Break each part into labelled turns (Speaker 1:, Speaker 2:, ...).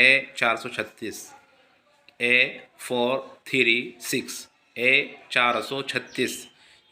Speaker 1: A436 A436 A436।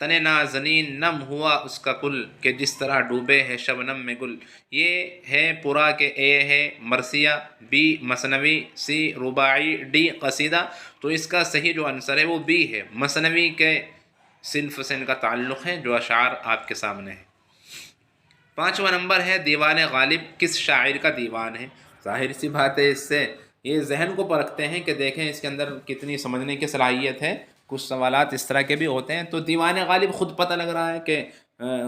Speaker 1: تن نازنین نم ہوا اس کا کل کہ جس طرح ڈوبے ہے شبنم میں گل۔ یہ ہے پورا کہ اے ہے مرثیہ، بی مثنوی، سی رباعی، ڈی قصیدہ۔ تو اس کا صحیح جو آنسر ہے وہ بی ہے، مثنوی کے صنف سے ان کا تعلق ہے جو اشعار آپ کے سامنے ہے۔ 5واں نمبر ہے دیوان غالب کس شاعر کا دیوان ہے؟ ظاہر سی بات ہے، اس سے یہ ذہن کو پرکھتے ہیں کہ دیکھیں اس کے اندر کتنی سمجھنے کی صلاحیت ہے۔ کچھ سوالات اس طرح کے بھی ہوتے ہیں، تو دیوان غالب خود پتہ لگ رہا ہے کہ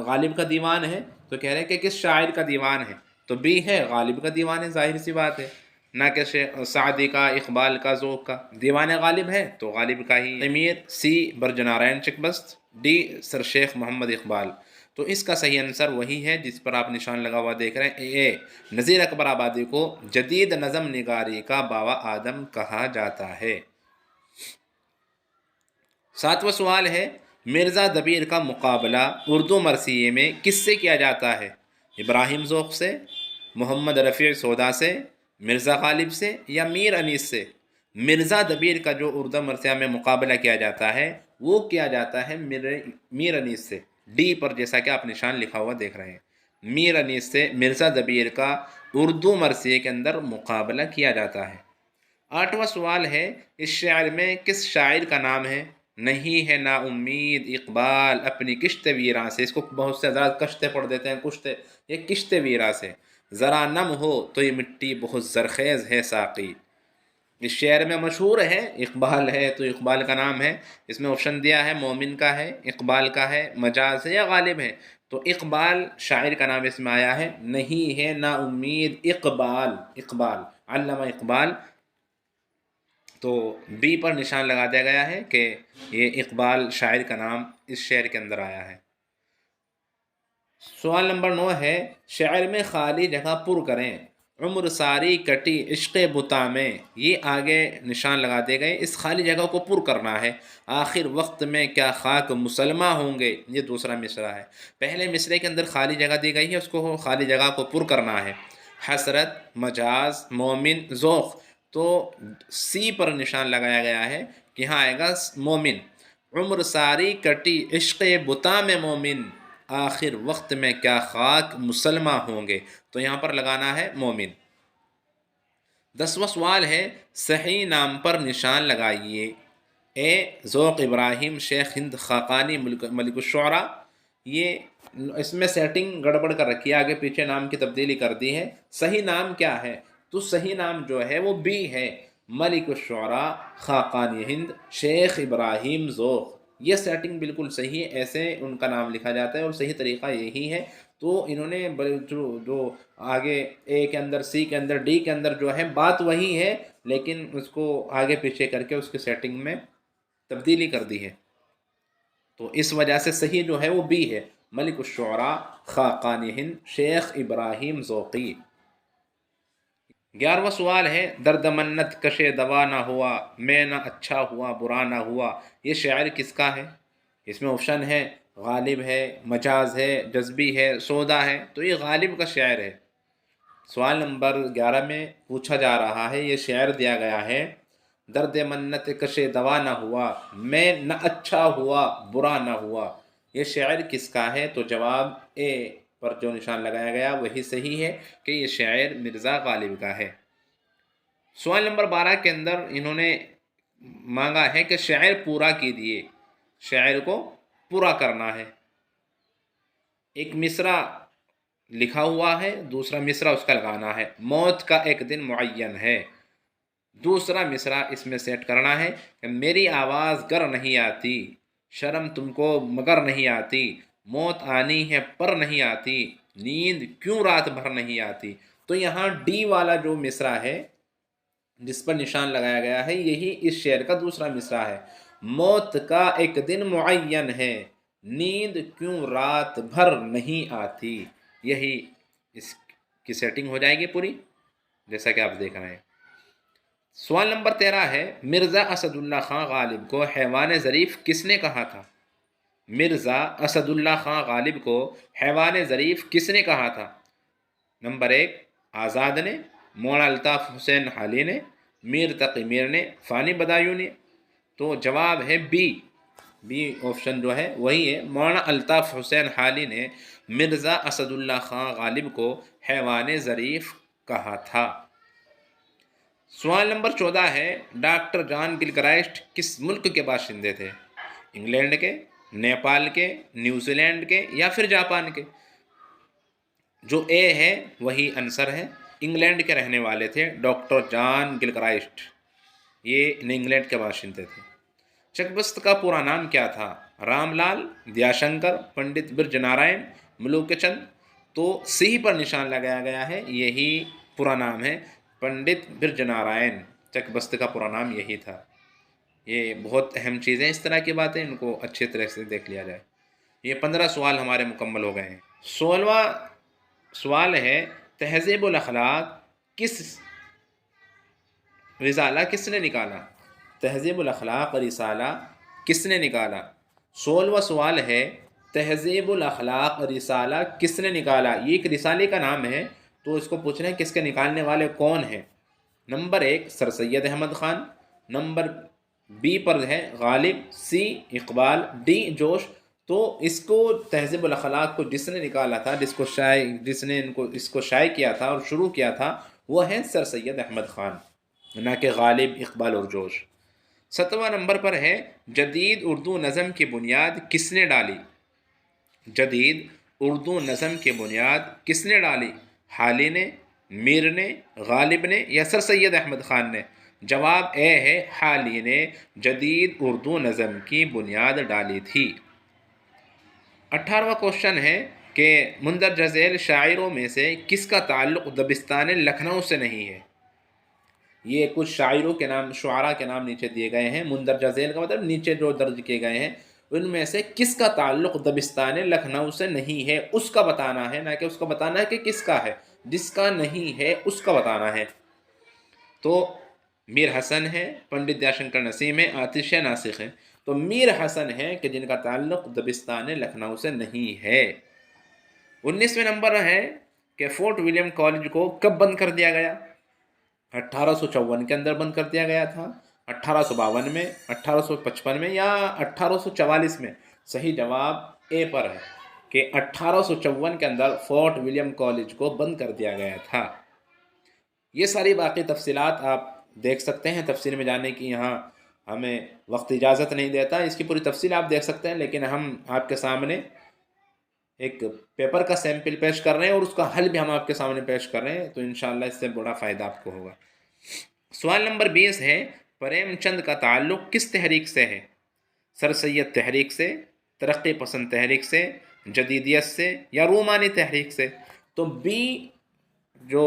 Speaker 1: غالب کا دیوان ہے، تو کہہ رہے ہیں کہ کس شاعر کا دیوان ہے، تو بی ہے غالب کا دیوان ہے، ظاہر سی بات ہے، نہ کہ سعدی کا، اقبال کا، ذوق کا۔ دیوان غالب ہے تو غالب کا ہی امیر، سی برجنارائن چکبست، ڈی سر شیخ محمد اقبال۔ تو اس کا صحیح آنسر وہی ہے جس پر آپ نشان لگا ہوا دیکھ رہے ہیں، اے نذیر اکبر آبادی کو جدید نظم نگاری کا بابا آدم کہا جاتا ہے۔ 7واں سوال ہے مرزا دبیر کا مقابلہ اردو مرثیے میں کس سے کیا جاتا ہے؟ ابراہیم ذوق سے، محمد رفیع سودا سے، مرزا غالب سے یا میر انیس سے؟ مرزا دبیر کا جو اردو مرثیہ میں مقابلہ کیا جاتا ہے وہ کیا جاتا ہے میر انیس سے، ڈی پر جیسا کہ آپ نشان لکھا ہوا دیکھ رہے ہیں، میر انیس سے مرزا دبیر کا اردو مرثیے کے اندر مقابلہ کیا جاتا ہے۔ 8واں سوال ہے اس شعر میں کس شاعر کا نام ہے؟ نہیں ہے نا امید اقبال اپنی کشت ویراں سے، اس کو بہت سے حضرات کشتے پڑھ دیتے ہیں، کشتے، یہ کشت ویراں سے، ذرا نم ہو تو یہ مٹی بہت زرخیز ہے ساقی۔ اس شعر میں مشہور ہے، اقبال ہے تو اقبال کا نام ہے، اس میں آپشن دیا ہے مومن کا ہے، اقبال کا ہے، مجاز ہے یا غالب ہے، تو اقبال شاعر کا نام اس میں آیا ہے، نہیں ہے نا امید اقبال، اقبال علامہ اقبال، تو بی پر نشان لگا دیا گیا ہے کہ یہ اقبال شاعر کا نام اس شعر کے اندر آیا ہے۔ سوال نمبر 9 ہے شعر میں خالی جگہ پر کریں، عمر ساری کٹی عشق بتا میں، یہ آگے نشان لگا دے گئے، اس خالی جگہ کو پر کرنا ہے، آخر وقت میں کیا خاک مسلمہ ہوں گے، یہ دوسرا مصرع ہے، پہلے مصرعے کے اندر خالی جگہ دی گئی ہے، اس کو خالی جگہ کو پر کرنا ہے، حسرت، مجاز، مومن، ذوق، تو سی پر نشان لگایا گیا ہے کہ ہاں آئے گا مومن، عمر ساری کٹی عشق بتا میں مومن، آخر وقت میں کیا خاک مسلمہ ہوں گے، تو یہاں پر لگانا ہے مومن۔ 10واں سوال ہے صحیح نام پر نشان لگائیے، اے ذوق ابراہیم شیخ ہند خاقانی ملک الشعراء، یہ اس میں سیٹنگ گڑبڑ کر رکھی ہے، آگے پیچھے نام کی تبدیلی کر دی ہے، صحیح نام کیا ہے؟ تو صحیح نام جو ہے وہ بی ہے، ملک الشعراء خاقانی ہند شیخ ابراہیم ذوق، یہ سیٹنگ بالکل صحیح ہے، ایسے ان کا نام لکھا جاتا ہے اور صحیح طریقہ یہی ہے۔ تو انہوں نے جو آگے اے کے اندر، سی کے اندر، ڈی کے اندر جو ہے بات وہی ہے، لیکن اس کو آگے پیچھے کر کے اس کی سیٹنگ میں تبدیلی کر دی ہے، تو اس وجہ سے صحیح جو ہے وہ بی ہے، ملک الشعراء خاقانی ہند شیخ ابراہیم ذوقی۔ 11واں سوال ہے درد منت کشے دوا نہ ہوا، میں نہ اچھا ہوا برا نہ ہوا، یہ شاعر کس کا ہے؟ اس میں آپشن ہے غالب ہے، مجاز ہے، جذبی ہے، سودا ہے، تو یہ غالب کا شاعر ہے۔ سوال نمبر 11 میں پوچھا جا رہا ہے، یہ شعر دیا گیا ہے درد منت کشے دوا نہ ہوا، میں نہ اچھا ہوا برا نہ ہوا، یہ شعر کس کا ہے؟ تو جواب اے پر جو نشان لگایا گیا وہی صحیح ہے کہ یہ شاعر مرزا غالب کا ہے۔ سوال نمبر 12 کے اندر انہوں نے مانگا ہے کہ شعر پورا کیجیے، شعر کو پورا کرنا ہے، ایک مصرع لکھا ہوا ہے، دوسرا مصرع اس کا لگانا ہے، موت کا ایک دن معین ہے، دوسرا مصرع اس میں سیٹ کرنا ہے کہ میری آواز گر نہیں آتی، شرم تم کو مگر نہیں آتی، موت آنی ہے پر نہیں آتی، نیند کیوں رات بھر نہیں آتی، تو یہاں ڈی والا جو مصرع ہے جس پر نشان لگایا گیا ہے یہی اس شعر کا دوسرا مصرع ہے، موت کا ایک دن معین ہے، نیند کیوں رات بھر نہیں آتی، یہی اس کی سیٹنگ ہو جائے گی پوری جیسا کہ آپ دیکھ رہے ہیں۔ سوال نمبر 13 ہے مرزا اسد اللہ خان غالب کو حیوان ظریف کس نے کہا تھا؟ مرزا اسد اللہ خان غالب کو حیوان ظریف کس نے کہا تھا؟ نمبر 1 آزاد نے، مولانا الطاف حسین حالی نے، میر تقی میر نے، فانی بدایوں نے، تو جواب ہے بی، بی آپشن جو ہے وہی ہے۔ مولانا الطاف حسین حالی نے مرزا اسد اللہ خان غالب کو حیوان ظریف کہا تھا۔ سوال نمبر 14 ہے، ڈاکٹر جان گل کرائسٹ کس ملک کے باشندے تھے؟ انگلینڈ کے، نیپال کے، نیوزی لینڈ کے یا پھر جاپان کے؟ جو اے ہے وہی آنسر ہے، انگلینڈ کے رہنے والے تھے ڈاکٹر جان گل کرائسٹ، یہ انگلینڈ کے باشندے تھے۔ چک بست کا پورا نام کیا تھا؟ رام لال، دیا شنکر، پنڈت برج نارائن، ملوک چند؟ تو سی پر نشان لگایا گیا ہے، یہی پورا نام ہے، پنڈت برج نارائن، چک بست کا پورا نام یہی تھا۔ یہ بہت اہم چیز ہے، اس طرح کی باتیں ان کو اچھے طرح سے دیکھ لیا جائے۔ یہ 15 سوال ہمارے مکمل ہو گئے ہیں۔ 16واں سوال ہے، تہذیب الاخلاق رسالہ کس نے نکالا؟ تہذیب الاخلاق رسالہ کس نے نکالا؟ 16واں سوال ہے، تہذیب الاخلاق رسالہ کس نے نکالا؟ یہ ایک رسالے کا نام ہے، تو اس کو پوچھ رہے ہیں کس کے نکالنے والے کون ہیں؟ Number 1 sir Syed Ahmad Khan, number be پر ہے غالب، سی اقبال، ڈی جوش۔ تو اس کو تہذیب الاخلاق کو جس نے نکالا تھا، جس نے اس کو شائع کیا تھا اور شروع کیا تھا، وہ ہیں سر سید احمد خان، نہ کہ غالب، اقبال اور جوش۔ 7واں نمبر پر ہے، جدید اردو نظم کی بنیاد کس نے ڈالی؟ جدید اردو نظم کی بنیاد کس نے ڈالی؟ حالی نے، میر نے، غالب نے یا سر سید احمد خان نے؟ جواب اے ہے، حالی نے جدید اردو نظم کی بنیاد ڈالی تھی۔ 18واں کوشچن ہے کہ مندرجہ ذیل شاعروں میں سے کس کا تعلق دبستان لکھنؤ سے نہیں ہے؟ یہ کچھ شاعروں کے نام، شعراء کے نام نیچے دیے گئے ہیں، مندرجہ ذیل کا مطلب نیچے جو درج کیے گئے ہیں، ان میں سے کس کا تعلق دبستان لکھنؤ سے نہیں ہے، اس کا بتانا ہے، نہ کہ اس کا بتانا ہے کہ کس کا ہے، جس کا نہیں ہے اس کا بتانا ہے۔ تو میر حسن ہے، پنڈت دیا شنکر نسیم ہے، آتش ناسخ ہے۔ تو میر حسن ہے کہ جن کا تعلق دبستان لکھنؤ سے نہیں ہے۔ 19ویں نمبر ہے کہ فورٹ ولیم کالج کو کب بند کر دیا گیا؟ 1854 کے اندر بند کر دیا گیا تھا، 1852 میں، 1855 میں یا 1844 میں؟ صحیح جواب اے پر ہے کہ 1854 کے اندر فورٹ ولیم کالج کو بند کر دیا گیا تھا۔ یہ ساری باقی تفصیلات آپ دیکھ سکتے ہیں، تفصیل میں جانے کی یہاں ہمیں وقت اجازت نہیں دیتا، اس کی پوری تفصیل آپ دیکھ سکتے ہیں، لیکن ہم آپ کے سامنے ایک پیپر کا سیمپل پیش کر رہے ہیں اور اس کا حل بھی ہم آپ کے سامنے پیش کر رہے ہیں، تو انشاءاللہ اس سے بڑا فائدہ آپ کو ہوگا۔ سوال نمبر 20 ہے، پریم چند کا تعلق کس تحریک سے ہے؟ سر سید تحریک سے، ترقی پسند تحریک سے، جدیدیت سے یا رومانی تحریک سے؟ تو بی جو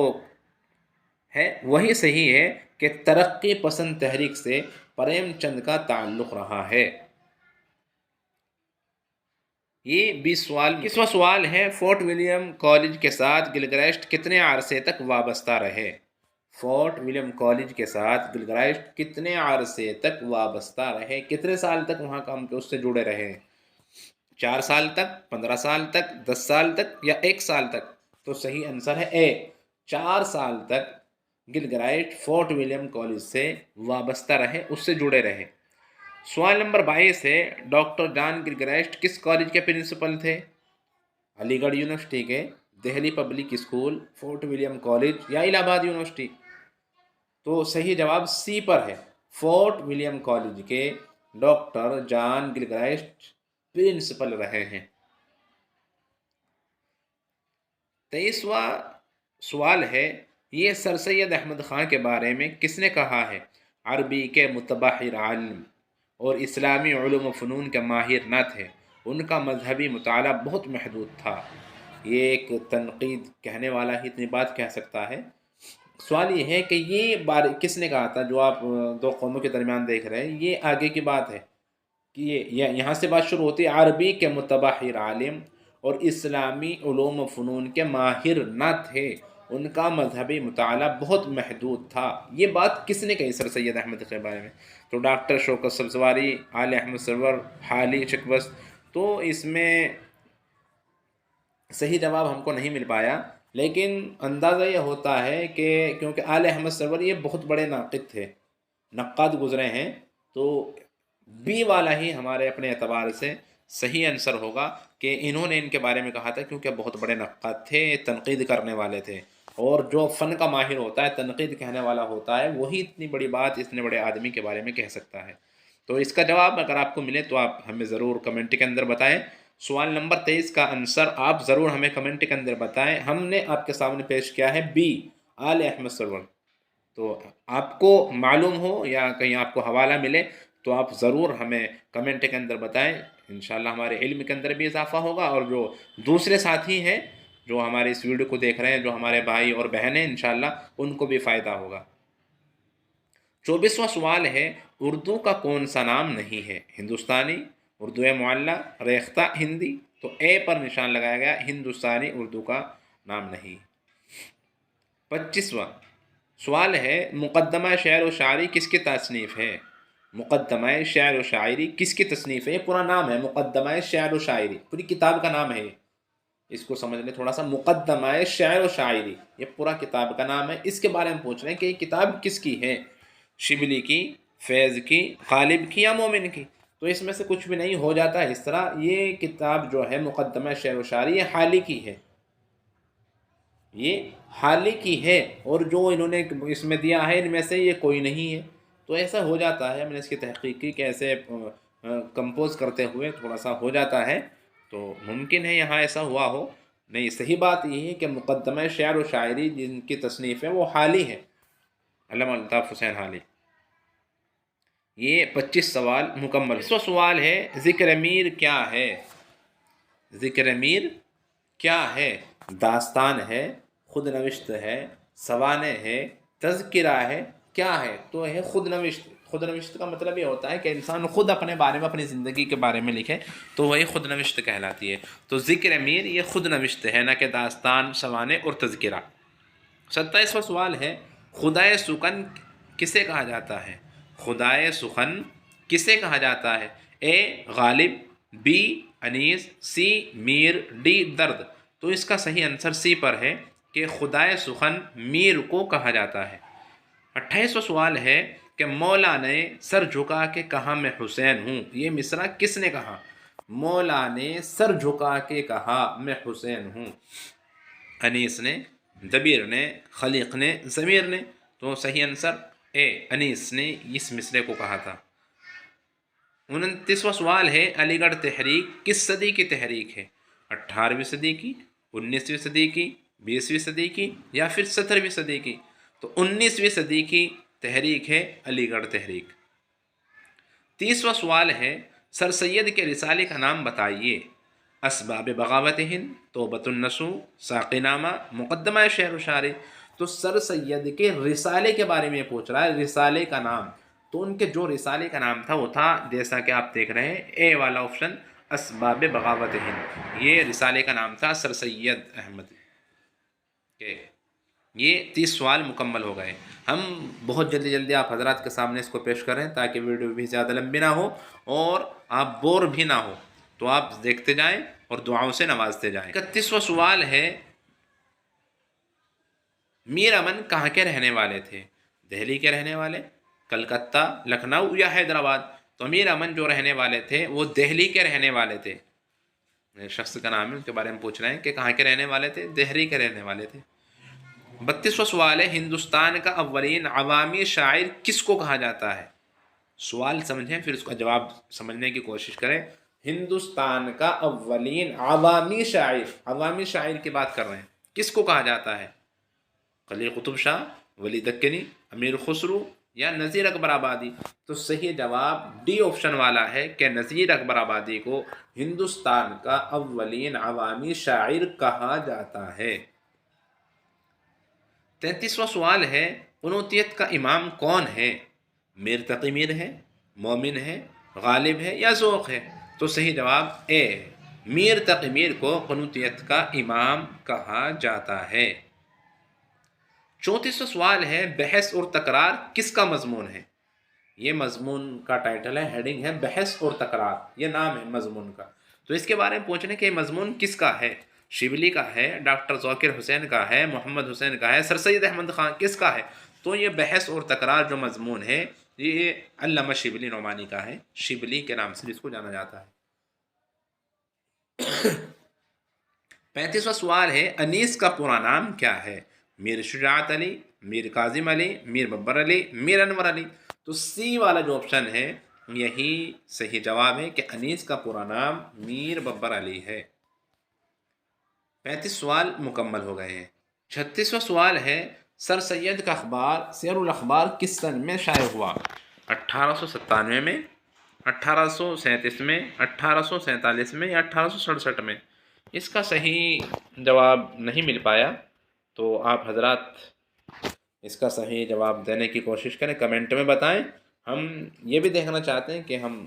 Speaker 1: ہے وہی صحیح ہے کہ ترقی پسند تحریک سے پریم چند کا تعلق رہا ہے۔ یہ 21واں سوال ہے، فورٹ ولیم کالج کے ساتھ گلگرسٹ کتنے عرصے تک وابستہ رہے؟ فورٹ ولیم کالج کے ساتھ گلگرسٹ کتنے عرصے تک وابستہ رہے، کتنے سال تک وہاں کام کے اس سے جڑے رہے؟ 4 سال تک، 15 سال تک، 10 سال تک یا 1 سال تک؟ تو صحیح آنسر ہے اے، 4 سال تک گلگرائٹ فورٹ ولیم کالج سے وابستہ رہے، اس سے جڑے رہے۔ سوال نمبر 22 ہے، ڈاکٹر جان گلگرائسٹ کس کالج کے پرنسپل تھے؟ علی گڑھ یونیورسٹی کے، Delhi public school, Fort William College یا الہ آباد یونیورسٹی؟ تو صحیح جواب سی پر ہے، فورٹ ولیم کالج کے ڈاکٹر جان گلگرائسٹ پرنسپل رہے ہیں۔ 23واں سوال ہے، یہ سر سید احمد خان کے بارے میں کس نے کہا ہے؟ عربی کے متبحر عالم اور اسلامی علوم و فنون کے ماہر نہ تھے، ان کا مذہبی مطالعہ بہت محدود تھا۔ یہ ایک تنقید کہنے والا ہی اتنی بات کہہ سکتا ہے۔ سوال یہ ہے کہ یہ کس نے کہا تھا؟ جو آپ دو قوموں کے درمیان دیکھ رہے ہیں، یہ آگے کی بات ہے کہ یہاں سے بات شروع ہوتی ہے، عربی کے متبحر عالم اور اسلامی علوم و فنون کے ماہر نہ تھے، ان کا مذہبی مطالعہ بہت محدود تھا۔ یہ بات کس نے کہی سر سید احمد کے بارے میں؟ تو ڈاکٹر شوکت سبزواری، آل احمد سرور، حالی، چکبست۔ تو اس میں صحیح جواب ہم کو نہیں مل پایا، لیکن اندازہ یہ ہوتا ہے کہ کیونکہ آل احمد سرور یہ بہت بڑے ناقد تھے، نقاد گزرے ہیں، تو بی والا ہی ہمارے اپنے اعتبار سے صحیح آنسر ہوگا کہ انہوں نے ان کے بارے میں کہا تھا کیونکہ بہت بڑے نقاد تھے، تنقید کرنے والے تھے، اور جو فن کا ماہر ہوتا ہے، تنقید کہنے والا ہوتا ہے، وہی اتنی بڑی بات اتنے بڑے آدمی کے بارے میں کہہ سکتا ہے۔ تو اس کا جواب اگر آپ کو ملے تو آپ ہمیں ضرور کمنٹ کے اندر بتائیں۔ سوال نمبر 23 کا آنسر آپ ضرور ہمیں کمنٹ کے اندر بتائیں۔ ہم نے آپ کے سامنے پیش کیا ہے بی، آل احمد سرور۔ تو آپ کو معلوم ہو یا کہیں آپ کو حوالہ ملے تو آپ ضرور ہمیں کمنٹ کے اندر بتائیں، انشاءاللہ ہمارے علم کے اندر بھی اضافہ ہوگا، اور جو دوسرے ساتھی ہیں جو ہمارے اس ویڈیو کو دیکھ رہے ہیں، جو ہمارے بھائی اور بہن ہیں، انشاءاللہ ان کو بھی فائدہ ہوگا۔ 24واں سوال ہے، اردو کا کون سا نام نہیں ہے؟ ہندوستانی، اردو معلّہ، ریختہ، ہندی؟ تو اے پر نشان لگایا گیا، ہندوستانی اردو کا نام نہیں۔ 25واں سوال ہے، مقدمہ شعر و شاعری کس کی تصنیف ہے؟ مقدمہ شعر و شاعری کس کی تصنیف ہے؟ یہ پورا نام ہے، مقدمہ شعر و شاعری، پوری کتاب کا نام ہے، اس کو سمجھ لیں تھوڑا سا۔ مقدمہ شعر و شاعری یہ پورا کتاب کا نام ہے۔ اس کے بارے میں پوچھ رہے ہیں کہ یہ کتاب کس کی ہے؟ شبلی کی، فیض کی، غالب کی یا مومن کی؟ تو اس میں سے کچھ بھی نہیں ہو جاتا ہے اس طرح۔ یہ کتاب جو ہے مقدمہ شعر و شاعری، یہ حالی کی ہے، یہ حالی کی ہے، اور جو انہوں نے اس میں دیا ہے ان میں سے یہ کوئی نہیں ہے۔ تو ایسا ہو جاتا ہے، میں نے اس کی تحقیق کی کہ ایسے کمپوز کرتے ہوئے تھوڑا سا ہو جاتا ہے، تو ممکن ہے یہاں ایسا ہوا ہو۔ نہیں، صحیح بات یہ ہے کہ مقدمہ شعر و شاعری جن کی تصنیف ہے وہ حالی ہے، علامہ الطاف حسین حالی۔ یہ 25 سوال مکمل۔ 25واں سوال ہے، ذکر میر کیا ہے؟ ذکر میر کیا ہے؟ داستان ہے، خود نوشت ہے، سوانح ہے، تذکرہ ہے، کیا ہے؟ تو ہے خود نوشت۔ خود نوشت کا مطلب یہ ہوتا ہے کہ انسان خود اپنے بارے میں، اپنی زندگی کے بارے میں لکھے، تو وہی خود نوشت کہلاتی ہے۔ تو ذکر میر یہ خود نوشت ہے، نہ کہ داستان، سوانح اور تذکرہ۔ 27واں سوال ہے، خدائے سخن کسے کہا جاتا ہے؟ خدائے سخن کسے کہا جاتا ہے؟ A Ghalib, be Anees, C Mir, D درد؟ تو اس کا صحیح آنسر سی پر ہے کہ خدائے سخن میر کو کہا جاتا ہے۔ 28واں سوال ہے کہ مولا نے سر جھکا کے کہا میں حسین ہوں، یہ مصرع کس نے کہا؟ مولا نے سر جھکا کے کہا میں حسین ہوں، انیس نے، دبیر نے، خلیق نے، ضمیر نے؟ تو صحیح آنسر اے انیس نے اس مصرع کو کہا تھا۔ 29واں سوال ہے، علی گڑھ تحریک کس صدی کی تحریک ہے؟ 18ویں صدی کی، 19ویں صدی کی، 20ویں صدی کی یا پھر 17ویں صدی کی؟ تو 19ویں صدی کی تحریک ہے علی گڑھ تحریک۔ 30واں سوال ہے، سر سید کے رسالے کا نام بتائیے۔ اسباب بغاوت ہند، توبۃ النصوح، ساقی نامہ، مقدمہ شعر و شاعری؟ تو سر سید کے رسالے کے بارے میں پوچھ رہا ہے، رسالے کا نام۔ تو ان کے جو رسالے کا نام تھا وہ تھا، جیسا کہ آپ دیکھ رہے ہیں اے والا آپشن، اسباب بغاوت ہند، یہ رسالے کا نام تھا سر سید احمد کے۔ یہ 30 سوال مکمل ہو گئے۔ ہم بہت جلدی آپ حضرات کے سامنے اس کو پیش کریں تاکہ ویڈیو بھی زیادہ لمبی نہ ہو اور آپ بور بھی نہ ہو، تو آپ دیکھتے جائیں اور دعاؤں سے نوازتے جائیں۔ 31واں سوال ہے، میر امن کہاں کے رہنے والے تھے؟ دہلی کے رہنے والے، کلکتہ، لکھنؤ یا حیدرآباد؟ تو میر امن جو رہنے والے تھے وہ دہلی کے رہنے والے تھے، شخص کا نام ہے، ان کے بارے میں پوچھ رہے ہیں کہ کہاں کے رہنے والے تھے؟ دہلی کے رہنے والے تھے۔ 32واں سوال ہے، ہندوستان کا اولین عوامی شاعر کس کو کہا جاتا ہے؟ سوال سمجھیں پھر اس کا جواب سمجھنے کی کوشش کریں۔ ہندوستان کا اولین عوامی شاعر، عوامی شاعر کی بات کر رہے ہیں، کس کو کہا جاتا ہے؟ قلی قطب شاہ، ولی دکنی، امیر خسرو یا نذیر اکبر آبادی؟ تو صحیح جواب ڈی آپشن والا ہے کہ نذیر اکبر آبادی کو ہندوستان کا اولین عوامی شاعر کہا جاتا ہے۔ 33واں سوال ہے، قنوتیت کا امام کون ہے؟ میر تقی میر ہے، مومن ہے، غالب ہے یا ذوق ہے؟ تو صحیح جواب اے، میر تقی میر کو قنوتیت کا امام کہا جاتا ہے۔ 34واں سوال ہے، بحث اور تکرار کس کا مضمون ہے؟ یہ مضمون کا ٹائٹل ہے، ہیڈنگ ہے بحث اور تکرار، یہ نام ہے مضمون کا۔ تو اس کے بارے میں پوچھنے کہ یہ مضمون کس کا ہے؟ شبلی کا ہے، ڈاکٹر ذاکر حسین کا ہے، محمد حسین کا ہے، سر سید احمد خان، کس کا ہے؟ تو یہ بحث اور تکرار جو مضمون ہے یہ علامہ شبلی نعمانی کا ہے، شبلی کے نام سے جس کو جانا جاتا ہے۔ 35واں سوال ہے انیس کا پورا نام کیا ہے؟ میر شجاعت علی، میر کاظم علی، میر ببر علی، میر انور علی۔ تو سی والا جو آپشن ہے یہی صحیح جواب ہے کہ انیس کا پورا نام میر ببر علی ہے۔ 35 سوال مکمل ہو گئے ہیں۔ 36واں سوال ہے سر سید کا اخبار سیر الاخبار کس سن میں شائع ہوا؟ 1897 میں، 1837 میں، 1847 میں یا 1867 میں؟ اس کا صحیح جواب نہیں مل پایا، تو آپ حضرات اس کا صحیح جواب دینے کی کوشش کریں، کمنٹ میں بتائیں۔ ہم یہ بھی دیکھنا چاہتے ہیں کہ ہم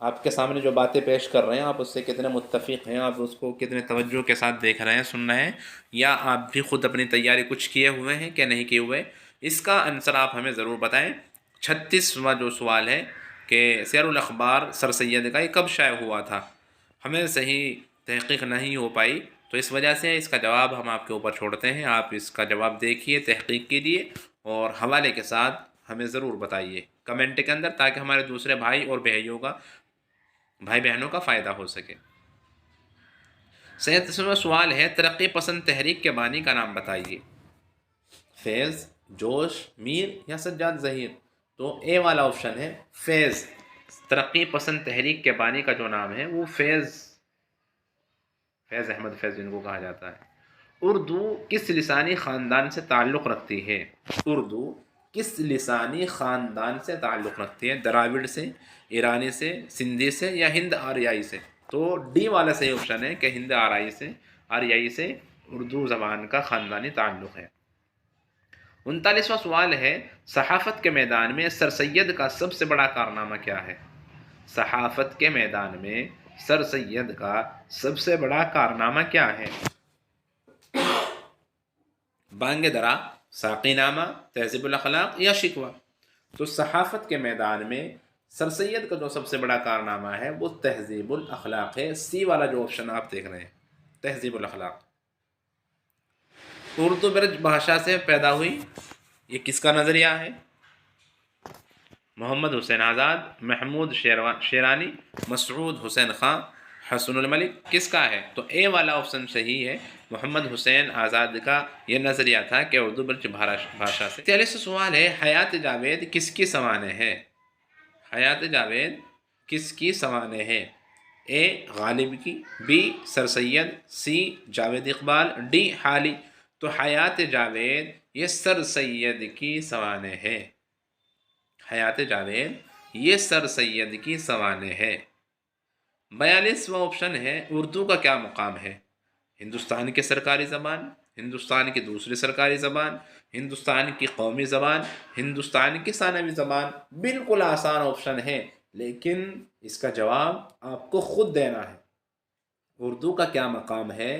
Speaker 1: آپ کے سامنے جو باتیں پیش کر رہے ہیں آپ اس سے کتنے متفق ہیں، آپ اس کو کتنے توجہ کے ساتھ دیکھ رہے ہیں، سن رہے ہیں، یا آپ بھی خود اپنی تیاری کچھ کیے ہوئے ہیں کہ نہیں کیے ہوئے، اس کا آنسر آپ ہمیں ضرور بتائیں۔ 36واں جو سوال ہے کہ سیر الاخبار سر سید کا یہ کب شائع ہوا تھا؟ ہمیں صحیح تحقیق نہیں ہو پائی، تو اس وجہ سے اس کا جواب ہم آپ کے اوپر چھوڑتے ہیں۔ آپ اس کا جواب دیکھیے، تحقیق کیجیے اور حوالے کے ساتھ ہمیں ضرور بتائیے کمنٹ کے اندر، تاکہ ہمارے دوسرے بھائی اور بھائی بہنوں کا فائدہ ہو سکے۔ 37واں سوال ہے ترقی پسند تحریک کے بانی کا نام بتائیے۔ فیض، جوش، میر یا سجاد ظہیر؟ تو اے والا آپشن ہے فیض۔ ترقی پسند تحریک کے بانی کا جو نام ہے وہ فیض احمد فیض جن کو کہا جاتا ہے۔ اردو کس لسانی خاندان سے تعلق رکھتی ہے؟ اردو کس لسانی خاندان سے تعلق رکھتی ہے؟ دراوڑ سے، ایرانی سے، سندھی سے یا ہند آریائی سے؟ تو ڈی والا صحیح آپشن ہے کہ ہند آریائی سے اردو زبان کا خاندانی تعلق ہے۔ 39واں سوال ہے صحافت کے میدان میں سر سید کا سب سے بڑا کارنامہ کیا ہے؟ صحافت کے میدان میں سر سید کا سب سے بڑا کارنامہ کیا ہے؟ بانگ درا، ساقی نامہ، تہذیب الاخلاق یا شکوہ؟ تو صحافت کے میدان میں سر سید کا جو سب سے بڑا کارنامہ ہے وہ تہذیب الاخلاق ہے۔ سی والا جو آپشن آپ دیکھ رہے ہیں تہذیب الاخلاق۔ اردو برج بھاشا سے پیدا ہوئی، یہ کس کا نظریہ ہے؟ محمد حسین آزاد، محمود شیرانی، مسعود حسین خان، حسن الملک؟ کس کا ہے؟ تو اے والا آپشن صحیح ہے، محمد حسین آزاد کا یہ نظریہ تھا کہ اردو برج بھاشا سے۔ 43واں سوال ہے حیات جاوید کس کی سوانح ہے؟ حیات جاوید کس کی سوانح ہے؟ اے غالب کی، B sir Syed, C Javed Iqbal, D Hali? تو حیات جاوید یہ سر سید کی سوانح ہے، حیات جاوید یہ سر سید کی سوانح ہے۔ 42واں آپشن ہے اردو کا کیا مقام ہے؟ ہندوستان کی سرکاری زبان، ہندوستان کی دوسری سرکاری زبان، ہندوستان کی قومی زبان، ہندوستان کی ثانوی زبان؟ بالکل آسان آپشن ہے، لیکن اس کا جواب آپ کو خود دینا ہے۔ اردو کا کیا مقام ہے؟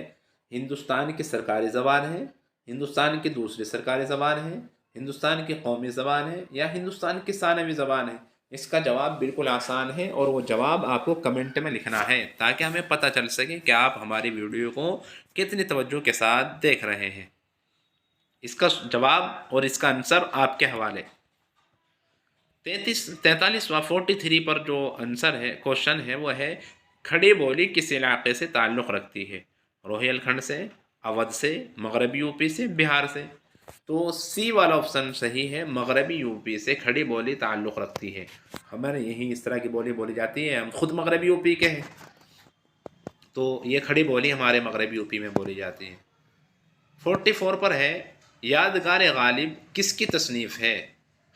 Speaker 1: ہندوستان کی سرکاری زبان ہے، ہندوستان کی دوسری سرکاری زبان ہے، ہندوستان کی قومی زبان ہے یا ہندوستان کی ثانوی زبان ہے؟ اس کا جواب بالکل آسان ہے، اور وہ جواب آپ کو کمنٹ میں لکھنا ہے تاکہ ہمیں پتہ چل سکے کہ آپ ہماری ویڈیو کو کتنی توجہ کے ساتھ دیکھ رہے ہیں۔ اس کا جواب اور اس کا آنسر آپ کے حوالے۔ 43واں 43 پر جو آنسر ہے کوشچن ہے وہ ہے کھڑی بولی کس علاقے سے تعلق رکھتی ہے؟ روہیل کھنڈ سے، اودھ سے، مغربی یو پی سے، بہار سے؟ تو سی والا آپشن صحیح ہے، مغربی یو پی سے کھڑی بولی تعلق رکھتی ہے۔ ہمارے یہیں اس طرح کی بولی بولی جاتی ہے، ہم خود مغربی یو پی کے ہیں، تو یہ کھڑی بولی ہمارے مغربی یو پی میں بولی جاتی ہے۔ 44 پر ہے یادگار غالب کس کی تصنیف ہے؟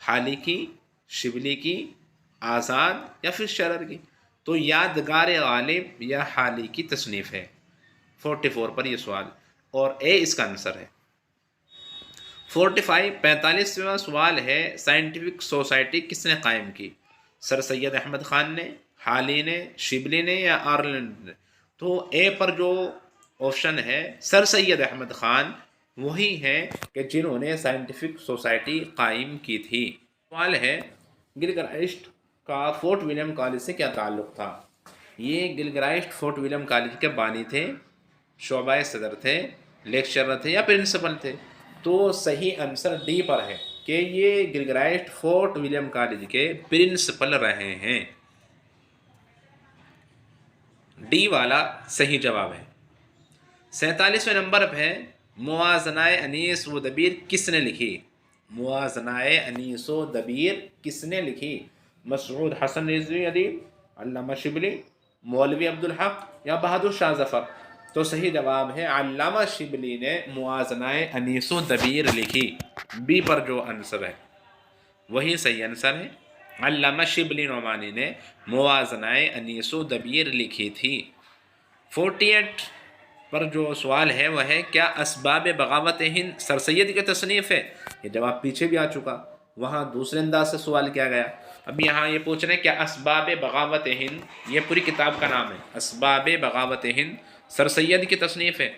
Speaker 1: حالی کی، شبلی کی، آزاد یا پھر شرر کی؟ تو یادگار غالب یا حالی کی تصنیف ہے 44 پر یہ سوال، اور اے اس کا آنسر ہے۔ 45واں سوال ہے سائنٹیفک سوسائٹی کس نے قائم کی؟ سر سید احمد خان نے، حالی نے، شبلی نے یا آرلینڈ نے؟ تو اے پر جو آپشن ہے سر سید احمد خان وہی ہیں کہ جنہوں نے سائنٹیفک سوسائٹی قائم کی تھی۔ سوال ہے گلگرائسٹ کا فورٹ ولیم کالج سے کیا تعلق تھا؟ یہ گلگرائسٹ فورٹ ولیم کالج کے بانی تھے، شعبہ صدر تھے، لیکچرر تھے یا پرنسپل تھے؟ تو صحیح آنسر ڈی پر ہے، کہ یہ گلگرائٹ فورٹ ولیم کالج کے پرنسپل رہے ہیں۔ ڈی والا صحیح جواب ہے۔ 47ویں نمبر پہ موازنۂ انیس و دبیر کس نے لکھی؟ موازنۂ انیس و دبیر کس نے لکھی؟ مسعود حسن رضوی ادیب، علامہ شبلی، مولوی عبدالحق یا بہادر شاہ ظفر؟ تو صحیح جواب ہے علامہ شبلی نے موازنۂ انیس و دبیر لکھی۔ بی پر جو آنسر ہے وہی صحیح آنسر ہے۔ علامہ شبلی نعمانی نے موازنۂ انیس و دبیر لکھی تھی۔ 48 پر جو سوال ہے وہ ہے کیا اسباب بغاوت ہند سر سید کی تصنیف ہے؟ یہ جواب پیچھے بھی آ چکا، وہاں دوسرے انداز سے سوال کیا گیا۔ اب یہاں یہ پوچھ رہے ہیں کیا اسباب بغاوت ہند، یہ پوری کتاب کا نام ہے، اسباب بغاوت ہند سر سید کی تصنیف ہے؟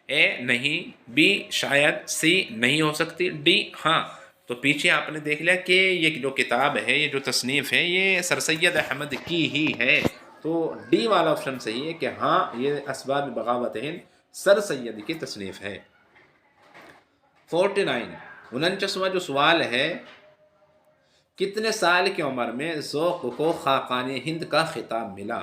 Speaker 1: اے نہیں، بی شاید، سی نہیں ہو سکتی، ڈی ہاں۔ تو پیچھے آپ نے دیکھ لیا کہ یہ جو کتاب ہے، یہ جو تصنیف ہے، یہ سر سید احمد کی ہی ہے۔ تو ڈی والا آپشن صحیح ہے کہ ہاں یہ اسباب بغاوت ہند سر سید کی تصنیف ہے۔ 49 49واں جو سوال ہے کتنے سال کی عمر میں ذوق کو خاقان ہند کا خطاب ملا؟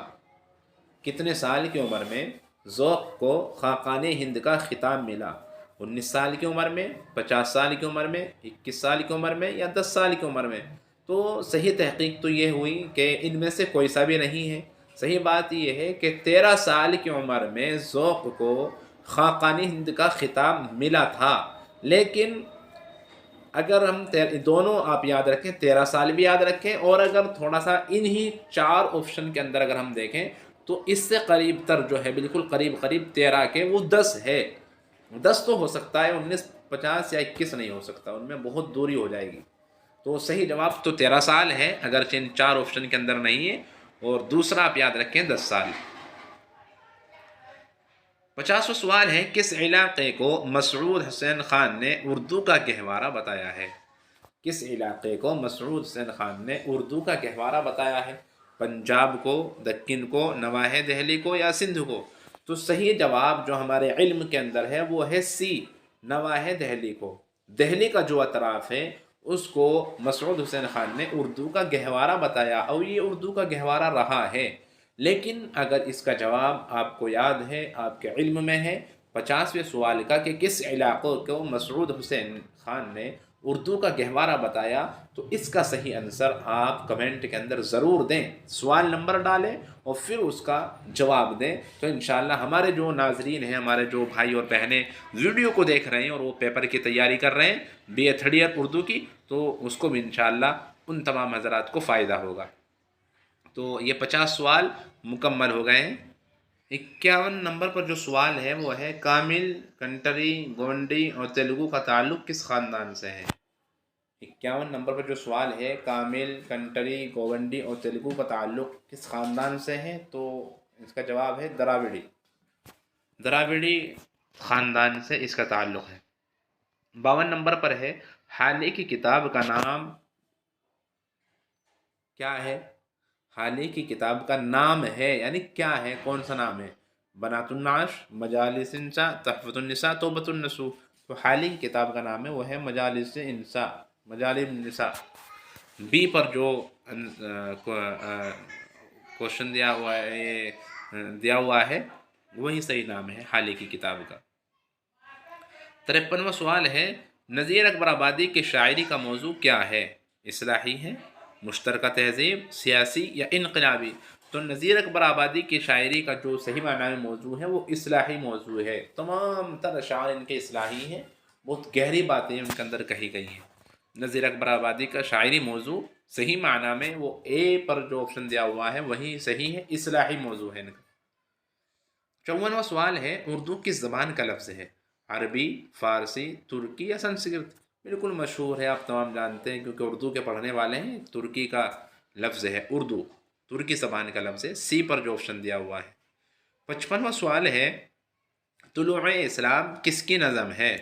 Speaker 1: کتنے سال کی عمر میں ذوق کو خاقان ہند کا خطاب ملا؟ 19 سال کی عمر میں، 50 سال کی عمر میں، 21 سال کی عمر میں یا 10 سال کی عمر میں؟ تو صحیح تحقیق تو یہ ہوئی کہ ان میں سے کوئی سا بھی نہیں ہے۔ صحیح بات یہ ہے کہ 13 سال کی عمر میں ذوق کو خاقان ہند کا خطاب ملا تھا، لیکن اگر ہم دونوں آپ یاد رکھیں، 13 سال بھی یاد رکھیں، اور اگر تھوڑا سا انہی 4 آپشن کے اندر اگر ہم دیکھیں تو اس سے قریب تر جو ہے، بالکل قریب 13 کے، وہ 10 ہے۔ 10 تو ہو سکتا ہے، 19، 50 یا 21 نہیں ہو سکتا، ان میں بہت دوری ہو جائے گی۔ تو صحیح جواب تو 13 سال ہے، اگرچہ ان 4 آپشن کے اندر نہیں ہے، اور دوسرا آپ یاد رکھیں 10 سال۔ 50واں سوال ہے کس علاقے کو مسعود حسین خان نے اردو کا گہوارہ بتایا ہے؟ کس علاقے کو مسعود حسین خان نے اردو کا گہوارہ بتایا ہے؟ پنجاب کو، دکن کو، نواح دہلی کو یا سندھ کو؟ تو صحیح جواب جو ہمارے علم کے اندر ہے وہ ہے سی، نواح دہلی کو۔ دہلی کا جو اطراف ہے اس کو مسعود حسین خان نے اردو کا گہوارہ بتایا، اور یہ اردو کا گہوارہ رہا ہے۔ لیکن اگر اس کا جواب آپ کو یاد ہے، آپ کے علم میں ہے 50ویں سوال کا کہ کس علاقوں کو مسعود حسین خان نے اردو کا گہوارہ بتایا، تو اس کا صحیح آنسر آپ کمنٹ کے اندر ضرور دیں، سوال نمبر ڈالیں اور پھر اس کا جواب دیں، تو انشاءاللہ ہمارے جو ناظرین ہیں، ہمارے جو بھائی اور بہنیں ویڈیو کو دیکھ رہے ہیں اور وہ پیپر کی تیاری کر رہے ہیں B A third year Urdu کی، تو اس کو بھی انشاءاللہ ان تمام حضرات کو فائدہ ہوگا۔ تو یہ 50 سوال مکمل ہو گئے ہیں۔ 51 نمبر پر جو سوال ہے وہ ہے کامل، کنٹری، گونڈی اور تیلگو کا تعلق کس خاندان سے ہے؟ 51 نمبر پر جو سوال ہے کامل، کنٹری، گونڈی اور تیلگو کا تعلق کس خاندان سے ہے؟ تو اس کا جواب ہے دراوڑی۔ دراوڑی خاندان سے اس کا تعلق ہے۔ 52 نمبر پر ہے حالی کی کتاب کا نام کیا ہے؟ حالی کی کتاب کا نام ہے یعنی کیا ہے، کون سا نام ہے؟ بنات النعش، مجالس انسا، تحفۃ النساء، توبۃ النسوح؟ تو حالی کی کتاب کا نام ہے وہ ہے مجالس انسا، مجالس النساء۔ بی پر جو کوشچن دیا ہوا ہے وہی صحیح نام ہے حالی کی کتاب کا۔ 53واں سوال ہے نذیر اکبر آبادی کی شاعری کا موضوع کیا ہے؟ اصلاحی ہے، مشترکہ تہذیب، سیاسی یا انقلابی؟ تو نذیر اکبر آبادی کی شاعری کا جو صحیح معنی میں موضوع ہے وہ اصلاحی موضوع ہے۔ تمام تر اشعار ان کے اصلاحی ہیں، بہت گہری باتیں ان کے اندر کہی گئی ہیں۔ نذیر اکبر آبادی کا شاعری موضوع صحیح معنی میں وہ اے پر جو آپشن دیا ہوا ہے وہی صحیح ہے، اصلاحی موضوع ہے ان کا۔ 54واں سوال ہے اردو کس زبان کا لفظ ہے؟ عربی، فارسی، ترکی یا سنسکرت؟ بالکل مشہور ہے، آپ تمام جانتے ہیں کیونکہ اردو کے پڑھنے والے ہیں۔ ترکی کا لفظ ہے اردو، ترکی زبان کا لفظ ہے، سی پر جو آپشن دیا ہوا ہے۔ 55واں سوال ہے طلوع اسلام کس کی نظم ہے؟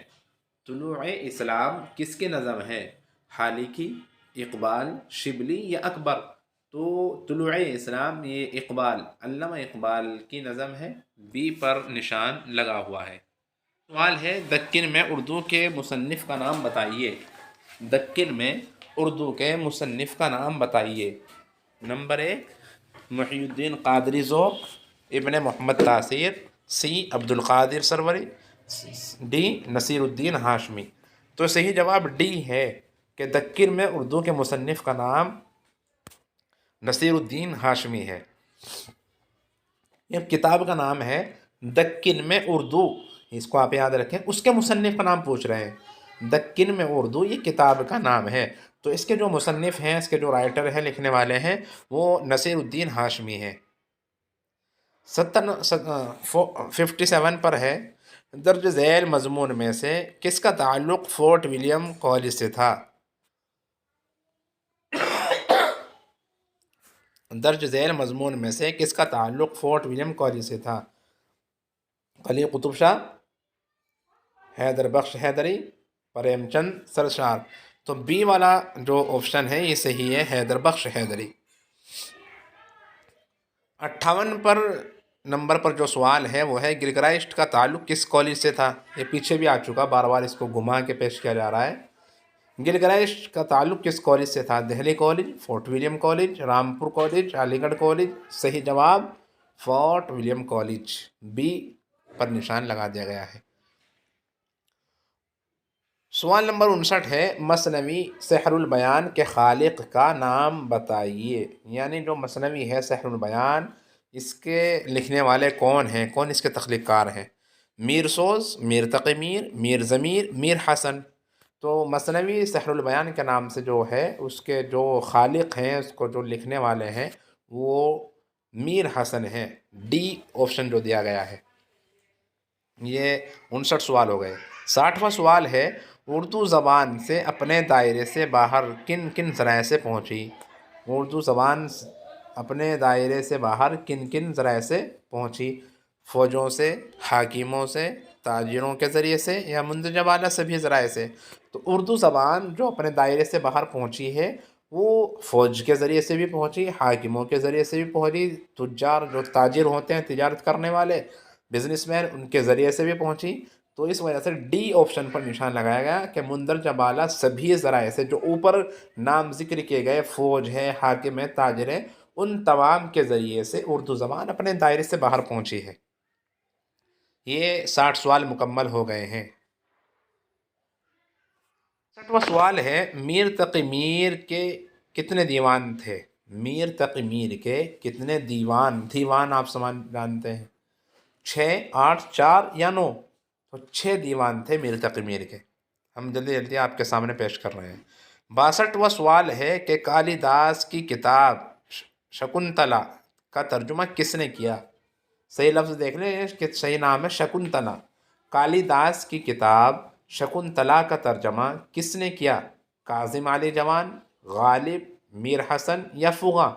Speaker 1: طلوع اسلام کس کی نظم ہے؟ حالی کی، اقبال، شبلی یا اکبر؟ تو طلوع اسلام یہ اقبال، علامہ اقبال کی نظم ہے، بی پر نشان لگا ہوا ہے۔ سوال ہے دکن میں اردو کے مصنف کا نام بتائیے۔ دکن میں اردو کے مصنف کا نام بتائیے۔ نمبر 1 محی الدین قادری ذوق، ابن محمد تاثیر، سی عبد القادر سروری، ڈی نصیر الدین ہاشمی۔ تو صحیح جواب ڈی ہے کہ دکن میں اردو کے مصنف کا نام نصیر الدین ہاشمی ہے۔ یہ کتاب کا نام ہے دکن میں اردو، اس کو آپ یاد رکھیں، اس کے مصنف کا نام پوچھ رہے ہیں۔ دکن میں اردو یہ کتاب کا نام ہے، تو اس کے جو مصنف ہیں، اس کے جو رائٹر ہیں، لکھنے والے ہیں، وہ نصیر الدین ہاشمی ہیں۔ 57 پر ہے، درج ذیل مضمون میں سے کس کا تعلق فورٹ ولیم کالج سے تھا؟ درج ذیل مضمون میں سے کس کا تعلق فورٹ ولیم کالج سے تھا؟ قلی قطب شاہ، حیدر بخش حیدری، پریم چند سرشار۔ تو بی والا جو آپشن ہے یہ صحیح ہے، حیدر بخش حیدری۔ 58 نمبر پر جو سوال ہے وہ ہے گلگرائسٹ کا تعلق کس کالج سے تھا؟ یہ پیچھے بھی آ چکا، بار بار اس کو گھما کے پیش کیا جا رہا ہے۔ گلگرائسٹ کا تعلق کس کالج سے تھا؟ Delhi college, Fort William college, Rampur college, Aligarh college. صحیح جواب فورٹ ولیم کالج، بی پر نشان لگا دیا گیا ہے۔ سوال نمبر 59 ہے مثنوی سحر البیان کے خالق کا نام بتائیے۔ یعنی جو مثنوی ہے سحر البیان، اس کے لکھنے والے کون ہیں، کون اس کے تخلیق کار ہیں؟ میر سوز، میر تقی میر، میر ضمیر، میر حسن۔ تو مثنوی سحر البیان کے نام سے جو ہے اس کے جو خالق ہیں، اس کو جو لکھنے والے ہیں، وہ میر حسن ہیں۔ ڈی آپشن جو دیا گیا ہے۔ یہ 59 سوال ہو گئے۔ 60واں سوال ہے اردو زبان سے اپنے دائرے سے باہر کن کن ذرائع سے پہنچی؟ اردو زبان اپنے دائرے سے باہر کن کن ذرائع سے پہنچی؟ فوجوں سے، حاکموں سے، تاجروں کے ذریعے سے، یا مندرجہ اعلیٰ سبھی ذرائع سے؟ تو اردو زبان جو اپنے دائرے سے باہر پہنچی ہے وہ فوج کے ذریعے سے بھی پہنچی، حاکموں کے ذریعے سے بھی پہنچی، تجار جو تاجر ہوتے ہیں، تجارت کرنے والے، بزنس مین، ان کے ذریعے سے بھی پہنچی۔ تو اس وجہ سے ڈی آپشن پر نشان لگایا گیا کہ مندرجہ بالا سبھی ذرائع سے، جو اوپر نام ذکر کیے گئے، فوج ہے، حاکم ہے، تاجر ہے، ان تمام کے ذریعے سے اردو زبان اپنے دائرے سے باہر پہنچی ہے۔ یہ 60 سوال مکمل ہو گئے ہیں۔ 60واں سوال ہے میر تقی میر کے کتنے دیوان تھے؟ میر تقی میر کے کتنے دیوان آپ جانتے ہیں؟ 6، 8، 4 یا 9؟ تو 6 دیوان تھے میر تقی میر کے، ہم جلدی جلدی آپ کے سامنے پیش کر رہے ہیں۔ 62واں سوال ہے کہ کالی داس کی کتاب شکنتلا کا ترجمہ کس نے کیا؟ صحیح لفظ دیکھ لیں کہ صحیح نام ہے شکنتلا۔ کالی داس کی کتاب شکنتلا کا ترجمہ کس نے کیا؟ کاظم علی جوان، غالب، میر حسن یا فغاں؟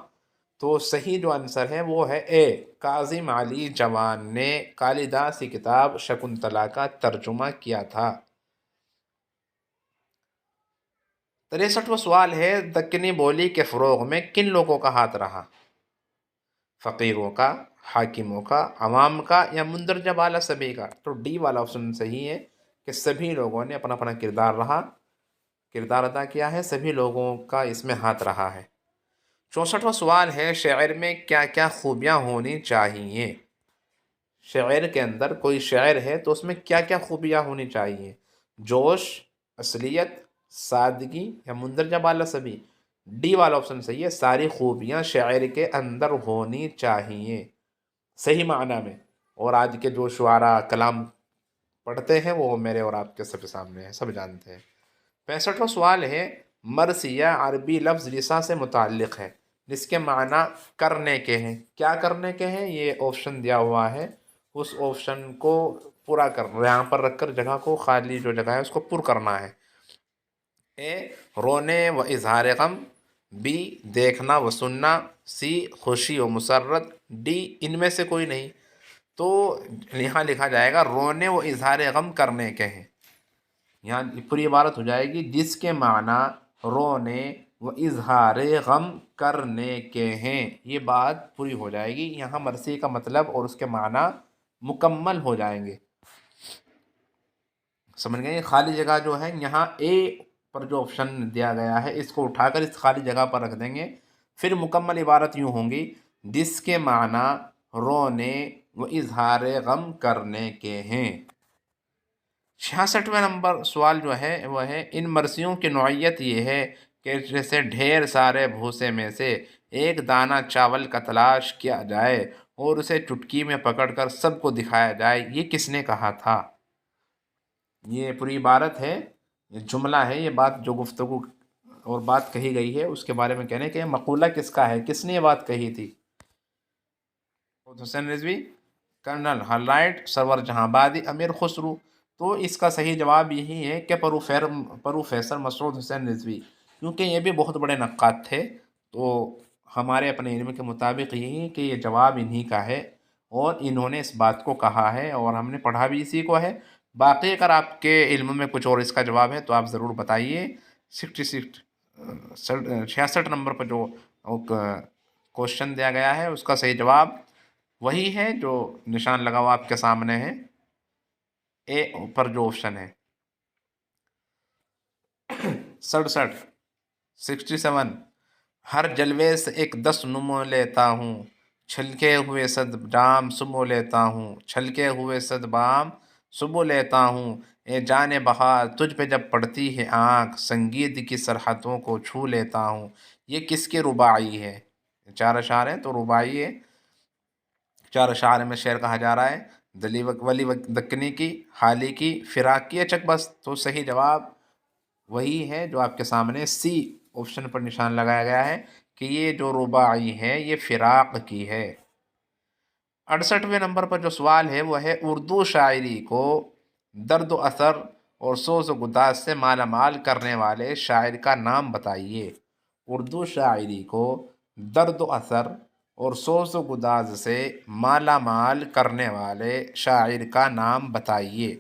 Speaker 1: تو صحیح جو آنسر ہے وہ ہے اے، کاظم علی جوان نے کالی داس کی کتاب شکنتلا کا ترجمہ کیا تھا۔ 63واں سوال ہے دکنی بولی کے فروغ میں کن لوگوں کا ہاتھ رہا؟ فقیروں کا، حاکموں کا، عوام کا، یا مندرجہ بالا سبھی کا؟ تو ڈی والا آپشن صحیح ہے کہ سبھی لوگوں نے اپنا اپنا کردار ادا کیا ہے، سبھی لوگوں کا اس میں ہاتھ رہا ہے۔ 64واں سوال ہے شعر میں کیا کیا خوبیاں ہونی چاہیے؟ شعر کے اندر کوئی شعر ہے تو اس میں کیا کیا خوبیاں ہونی چاہیے؟ جوش، اصلیت، سادگی، یا مندرجہ بالا سبھی؟ ڈی والا آپشن صحیح ہے، ساری خوبیاں شاعر کے اندر ہونی چاہیے صحیح معنی میں۔ اور آج کے جو شعراء کلام پڑھتے ہیں وہ میرے اور آپ کے سب سامنے ہیں، سب جانتے ہیں۔ 65واں سوال ہے مرثیہ عربی لفظ رسا سے متعلق ہے جس کے معنی کرنے کے ہیں۔ کیا کرنے کے ہیں؟ یہ آپشن دیا ہوا ہے، اس آپشن کو پورا کرنا، یہاں پر رکھ کر جگہ کو، خالی جو جگہ ہے اس کو پر کرنا ہے۔ اے رونے و اظہار غم، بی دیکھنا و سننا، سی خوشی و مسرت، ڈی ان میں سے کوئی نہیں۔ تو یہاں لکھا جائے گا رونے و اظہار غم کرنے کے ہیں، یہاں پوری عبارت ہو جائے گی جس کے معنی رونے و اظہار غم کرنے کے ہیں، یہ بات پوری ہو جائے گی، یہاں مرثی کا مطلب اور اس کے معنی مکمل ہو جائیں گے۔ سمجھ گئے؟ خالی جگہ جو ہے یہاں اے پر جو آپشن دیا گیا ہے اس کو اٹھا کر اس خالی جگہ پر رکھ دیں گے. پھر مکمل عبارت یوں ہوں گی: جس کے معنی رونے و اظہار غم کرنے کے ہیں. 66واں نمبر سوال جو ہے وہ ہے: ان مرثیوں کی نوعیت یہ ہے کہ جیسے ڈھیر سارے بھوسے میں سے ایک دانہ چاول کا تلاش کیا جائے اور اسے چٹکی میں پکڑ کر سب کو دکھایا جائے. یہ کس نے کہا تھا؟ یہ پوری عبارت ہے، یہ جملہ ہے، یہ بات جو گفتگو اور بات کہی گئی ہے اس کے بارے میں کہنے کہ مقولہ کس کا ہے، کس نے یہ بات کہی تھی؟ حسین رضوی، کرنل ہالرائٹ، سرور جہاں آبادی، امیر خسرو. تو اس کا صحیح جواب یہی ہے کہ پروفیسر مسعود حسین رضوی، کیونکہ یہ بھی بہت بڑے نقاد تھے. تو ہمارے اپنے علم کے مطابق یہی ہے کہ یہ جواب انہی کا ہے اور انہوں نے اس بات کو کہا ہے اور ہم نے پڑھا بھی اسی کو ہے. باقی اگر آپ کے علم میں کچھ اور اس کا جواب ہے تو آپ ضرور بتائیے. 66 نمبر پر جو کوشچن دیا گیا ہے اس کا صحیح جواب وہی ہے جو نشان لگا ہوا آپ کے سامنے ہے، اے پر جو آپشن ہے. 67 ہر جلوے سے ایک 10 نمو لیتا ہوں، چھلکے ہوئے صد جام سمو لیتا ہوں، چھلکے ہوئے صد بام سمو لیتا ہوں. اے جان بہار تجھ پہ جب پڑتی ہے آنکھ، سنگیت کی سرحدوں کو چھو لیتا ہوں. یہ کس کے رباعی ہے؟ 4 اشعار ہیں تو رباعی ہے. 4 اشعار میں شعر کہا جا رہا ہے. ولی دکنی کی، حالی کی، فراق کی، چک بس. تو صحیح جواب وہی ہے جو آپ کے سامنے سی آپشن پر نشان لگایا گیا ہے کہ یہ جو رباعی ہے یہ فراق کی ہے. 68ویں نمبر پر جو سوال ہے وہ ہے: اردو شاعری کو درد و اثر اور سوز و گداز سے مالا مال کرنے والے شاعر کا نام بتائیے. اردو شاعری کو درد و اثر اور سوز و گداز سے مالا مال کرنے والے شاعر کا نام بتائیے.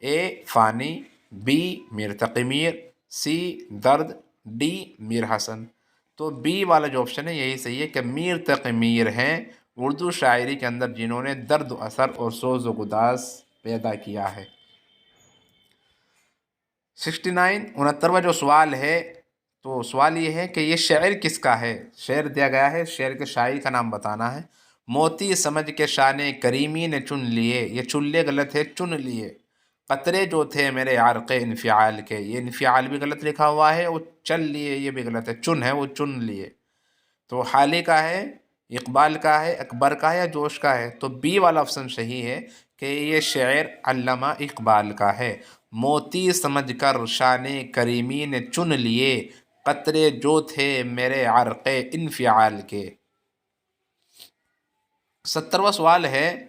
Speaker 1: اے فانی، بی میر تقی میر، سی درد، ڈی میر حسن. تو بی والا جو آپشن ہے یہی صحیح ہے کہ میر تقی میر ہیں اردو شاعری کے اندر جنہوں نے درد و اثر اور سوز و گداز پیدا کیا ہے. 69واں جو سوال ہے تو سوال یہ ہے کہ یہ شعر کس کا ہے؟ شعر دیا گیا ہے، شعر کے شاعر کا نام بتانا ہے. موتی سمجھ کے شان کریمی نے چن لیے، یہ چن لے غلط ہے، چن لیے. قطرے جو تھے میرے عرق انفعال کے، یہ انفعال بھی غلط لکھا ہوا ہے، وہ چل لیے یہ بھی غلط ہے، چن ہے وہ چن لیے. تو حالی کا ہے، اقبال کا ہے، اکبر کا ہے یا جوش کا ہے؟ تو بی والا آپشن صحیح ہے کہ یہ شعر علامہ اقبال کا ہے. موتی سمجھ کر شان کریمی نے چن لیے، قطرے جو تھے میرے عرق انفعال کے. 70واں سوال ہے: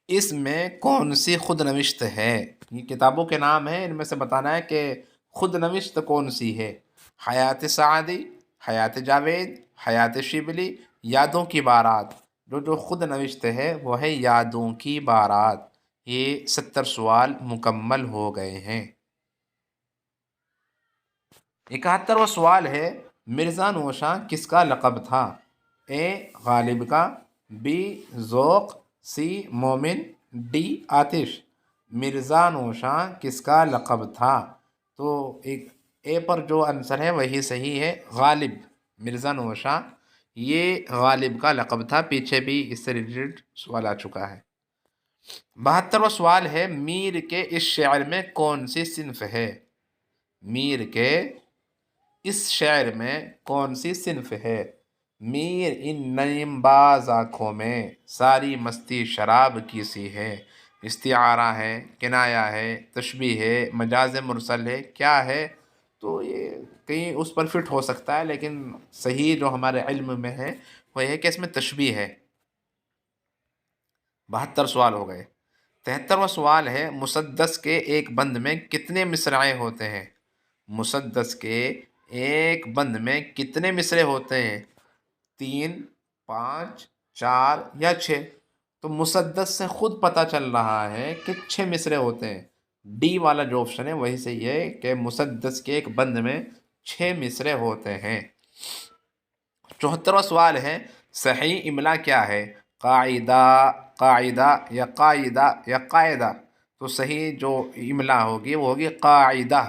Speaker 1: اس میں کون سی خود نوشت ہے؟ یہ کتابوں کے نام ہیں، ان میں سے بتانا ہے کہ خود نوشت کون سی ہے. حیات سعدی، حیات جاوید، حیات شبلی، یادوں کی بارات. جو خود نوشت ہے وہ ہے یادوں کی بارات. یہ 70 سوال مکمل ہو گئے ہیں. 71واں سوال ہے: مرزا نوشاں کس کا لقب تھا؟ اے غالب کا، بی ذوق، سی مومن، ڈی آتش. مرزا نوشاں کس کا لقب تھا؟ تو ایک اے پر جو آنسر ہے وہی صحیح ہے، غالب. مرزا نوشاں یہ غالب کا لقب تھا، پیچھے بھی اس سے ریلیٹڈ سوال آ چکا ہے. 72واں سوال ہے: میر کے اس شعر میں کون سی صنف ہے؟ میر کے اس شعر میں کون سی صنف ہے؟ میر ان نیم باز آنکھوں میں ساری مستی شراب کی سی ہے. استعارہ ہے، کنایہ ہے، تشبیہ ہے، مجاز مرسل ہے، کیا ہے؟ تو یہ کہیں اس پر فٹ ہو سکتا ہے لیکن صحیح جو ہمارے علم میں ہے وہ یہ ہے کہ اس میں تشبیہ ہے. 72 سوال ہو گئے. 73واں سوال ہے: مسدس کے ایک بند میں کتنے مصرعے ہوتے ہیں؟ مسدس کے ایک بند میں کتنے مصرعے ہوتے ہیں؟ 3، 5، 4 یا 6؟ تو مسدس سے خود پتہ چل رہا ہے کہ 6 مصرعے ہوتے ہیں. ڈی والا جو آپشن ہے وہی صحیح ہے کہ مسدس کے ایک بند میں 6 مصرعے ہوتے ہیں. 74واں سوال ہے: صحیح املا کیا ہے؟ قاعدہ، قاعدہ یا قاعدہ یا قاعدہ. تو صحیح جو املا ہوگی وہ ہوگی قاعدہ.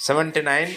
Speaker 1: 79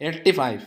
Speaker 1: 85।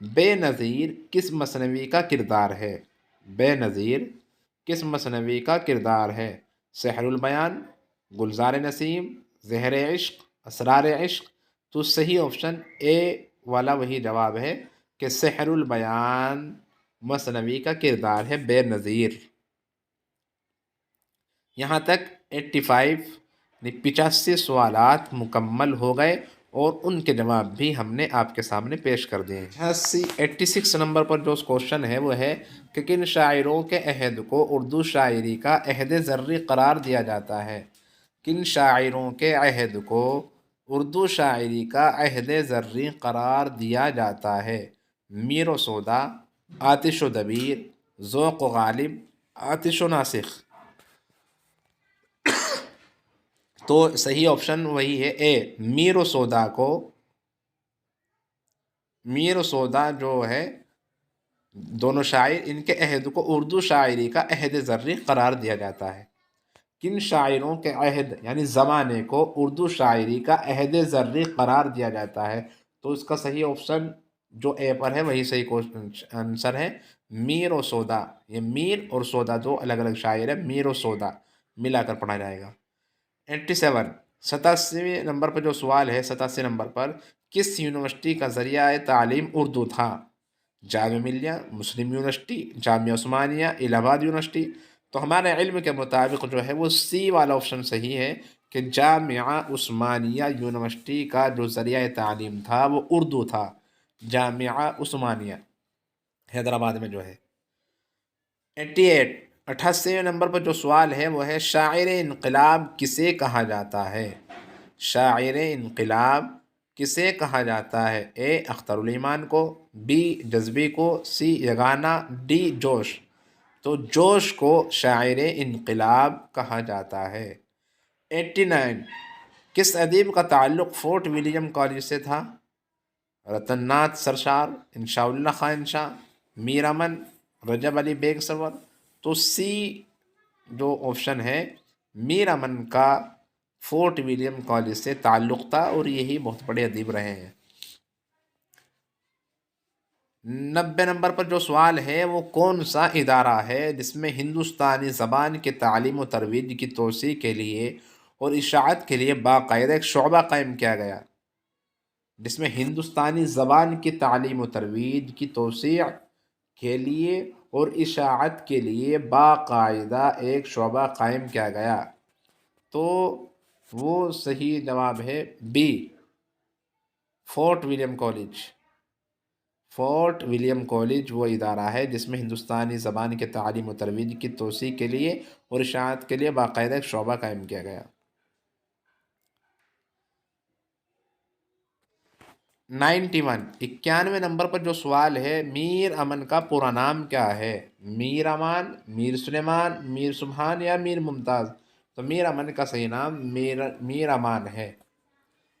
Speaker 1: بے نظیر کس مثنوی کا کردار ہے؟ بے نظیر کس مثنوی کا کردار ہے؟ سحر البیان، گلزار نسیم، زہر عشق، اسرار عشق؟ تو صحیح آپشن اے والا وہی جواب ہے کہ سحر البیان مثنوی کا کردار ہے بے نظیر۔ یہاں تک 85 سوالات مکمل ہو گئے اور ان کے جواب بھی ہم نے آپ کے سامنے پیش کر دیے ہیں۔ 86 نمبر پر جو کوشچن ہے وہ ہے کہ کن شاعروں کے عہد کو اردو شاعری کا عہد زرعی قرار دیا جاتا ہے؟ کن شاعروں کے عہد کو اردو شاعری کا عہد زرعی قرار دیا جاتا ہے؟ میر و سودا، آتش و دبیر، ذوق و غالب، آتش و ناسخ؟ تو صحیح آپشن وہی ہے اے، میر و سودا کو، میر و سودا جو ہے دونوں شاعر، ان کے عہد کو اردو شاعری کا عہد زرعی قرار دیا جاتا ہے۔ کن شاعروں کے عہد یعنی زمانے کو اردو شاعری کا عہد زرعی قرار دیا جاتا ہے؟ تو اس کا صحیح آپشن جو اے پر ہے وہی صحیح آنسر ہے، میر و سودا۔ یہ میر اور سودا دو الگ الگ شاعر ہیں، میر و سودا ملا کر پڑھا جائے گا۔ 87 نمبر پر جو سوال ہے، 87 نمبر پر کس یونیورسٹی کا ذریعہ تعلیم اردو تھا؟ جامعہ ملیہ، مسلم یونیورسٹی، جامعہ عثمانیہ، الہ آباد یونیورسٹی؟ تو ہمارے علم کے مطابق جو ہے وہ سی والا آپشن صحیح ہے کہ جامعہ عثمانیہ یونیورسٹی کا جو ذریعہ تعلیم تھا وہ اردو تھا، جامعہ عثمانیہ حیدرآباد میں جو ہے۔ 88 نمبر پر جو سوال ہے وہ ہے شاعر انقلاب کسے کہا جاتا ہے؟ شاعر انقلاب کسے کہا جاتا ہے؟ اے اختر الایمان کو، بی جذبی کو، سی یگانہ، ڈی جوش؟ تو جوش کو شاعر انقلاب کہا جاتا ہے۔ 89 کس ادیب کا تعلق فورٹ ولیم کالج سے تھا؟ رتن ناتھ سرشار، انشاء اللہ خان شاہ، میر امن، رجب علی بیگ سرور؟ تو سی جو آپشن ہے میر امن کا فورٹ ولیم کالج سے تعلق تھا اور یہی بہت بڑے ادیب رہے ہیں۔ 90 نمبر پر جو سوال ہے وہ کون سا ادارہ ہے جس میں ہندوستانی زبان کی تعلیم و ترویج کی توسیع کے لیے اور اشاعت کے لیے باقاعدہ ایک شعبہ قائم کیا گیا؟ جس میں ہندوستانی زبان کی تعلیم و ترویج کی توسیع کے لیے اور اشاعت کے لیے باقاعدہ ایک شعبہ قائم کیا گیا؟ تو وہ صحیح جواب ہے B, Fort William College. Fort William College وہ ادارہ ہے جس میں ہندوستانی زبان کے تعلیم و ترویج کی توسیع کے لیے اور اشاعت کے لیے باقاعدہ ایک شعبہ قائم کیا گیا۔ 91 نمبر پر جو سوال ہے میر امن کا پورا نام کیا ہے؟ میر امان، میر سلیمان، میر سبحان یا میر ممتاز؟ تو میر امن کا صحیح نام میر امان ہے۔